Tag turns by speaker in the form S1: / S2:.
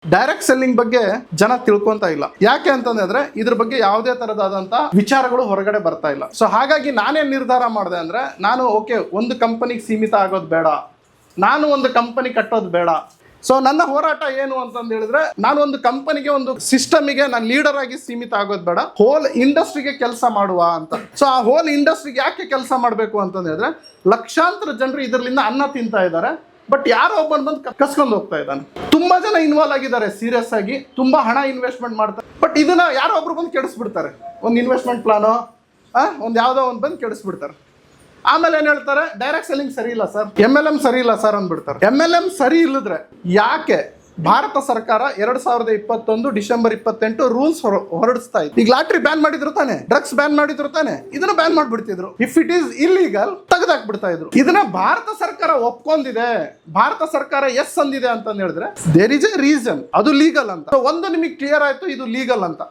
S1: Direct selling ಬಗ್ಗೆ ಜನ ತಿಳ್ಕೊಂತ ಇಲ್ಲ. ಯಾಕೆ ಅಂತಂದ್ರೆ ಇದ್ರ ಬಗ್ಗೆ ಯಾವುದೇ ತರದಾದಂತ ವಿಚಾರಗಳು ಹೊರಗಡೆ ಬರ್ತಾ ಇಲ್ಲ. ಸೊ ಹಾಗಾಗಿ ನಾನೇನ್ ನಿರ್ಧಾರ ಮಾಡಿದೆ ಅಂದ್ರೆ, ನಾನು ಒಂದು ಕಂಪನಿಗೆ ಸೀಮಿತ ಆಗೋದು ಬೇಡ, ನಾನು ಒಂದು ಕಂಪನಿ ಕಟ್ಟೋದು ಬೇಡ. ಸೊ ನನ್ನ ಹೋರಾಟ ಏನು ಅಂತಂದು ಹೇಳಿದ್ರೆ, ನಾನು ಒಂದು ಕಂಪನಿಗೆ, ಒಂದು ಸಿಸ್ಟಮಿಗೆ ನಾನು ಲೀಡರ್ ಆಗಿ ಸೀಮಿತ ಆಗೋದು ಬೇಡ, ಹೋಲ್ ಇಂಡಸ್ಟ್ರಿಗೆ ಕೆಲಸ ಮಾಡುವ ಅಂತ. ಸೊ ಆ ಹೋಲ್ ಇಂಡಸ್ಟ್ರಿಗೆ ಯಾಕೆ ಕೆಲಸ ಮಾಡಬೇಕು ಅಂತಂದು ಹೇಳಿದ್ರೆ, ಲಕ್ಷಾಂತರ ಜನರು ಇದರಿಂದ ಅನ್ನ ತಿಂತಾ ಇದ್ದಾರೆ, ಬಟ್ ಯಾರೋ ಒಬ್ಬನು ಬಂದು ಕಸ್ಕೊಂಡು ಹೋಗ್ತಾ ಇದ್ದಾನೆ. ತುಂಬಾ ಜನ ಇನ್ವಾಲ್ವ್ ಆಗಿದ್ದಾರೆ, ಸೀರಿಯಸ್ ಆಗಿ ತುಂಬಾ ಹಣ ಇನ್ವೆಸ್ಟ್ಮೆಂಟ್ ಮಾಡ್ತಾರೆ, ಬಟ್ ಇದನ್ನ ಯಾರೋ ಒಬ್ರು ಬಂದು ಕೆಡಿಸ್ಬಿಡ್ತಾರೆ. ಒಂದು ಇನ್ವೆಸ್ಟ್ಮೆಂಟ್ ಪ್ಲಾನು ಒಂದು ಯಾವುದೋ ಒಂದು ಬಂದು ಕೆಡಿಸ್ಬಿಡ್ತಾರೆ. ಆಮೇಲೆ ಏನ್ ಹೇಳ್ತಾರೆ, ಡೈರೆಕ್ಟ್ ಸೆಲ್ಲಿಂಗ್ ಸರಿ ಇಲ್ಲ ಸರ್, MLM ಸರಿ ಇಲ್ಲ ಸರ್ ಅಂದ್ಬಿಡ್ತಾರೆ. MLM ಸರಿ ಇಲ್ಲದ್ರೆ ಯಾಕೆ ಭಾರತ ಸರ್ಕಾರ 2021 ಡಿಸೆಂಬರ್ 28 ರೂಲ್ಸ್ ಹೊರಡಿಸ್ತಾ ಇತ್ತು. ಈಗ ಲಾಟ್ರಿ ಬ್ಯಾನ್ ಮಾಡಿದ್ರು ತಾನೆ, ಡ್ರಗ್ಸ್ ಬ್ಯಾನ್ ಮಾಡಿದ್ರು ತಾನೆ, ಇದನ್ನ ಬ್ಯಾನ್ ಮಾಡ್ಬಿಡ್ತಿದ್ರು. ಇಫ್ ಇಟ್ ಈಸ್ ಇಲ್ಲೀಗಲ್ ತೆಗೆದಾಕ್ಬಿಡ್ತಾ ಇದ್ರು. ಇದನ್ನ ಭಾರತ ಸರ್ಕಾರ ಒಪ್ಕೊಂಡಿದೆ, ಭಾರತ ಸರ್ಕಾರ ಎಸ್ ಅಂದಿದೆ ಅಂತ ಹೇಳಿದ್ರೆ ದೇರ್ ಇಸ್ ಎ ರೀಸನ್ ಅದು ಲೀಗಲ್ ಅಂತ. ಒಂದು ನಿಮಗೆ ಕ್ಲಿಯರ್ ಆಯ್ತು ಇದು ಲೀಗಲ್ ಅಂತ.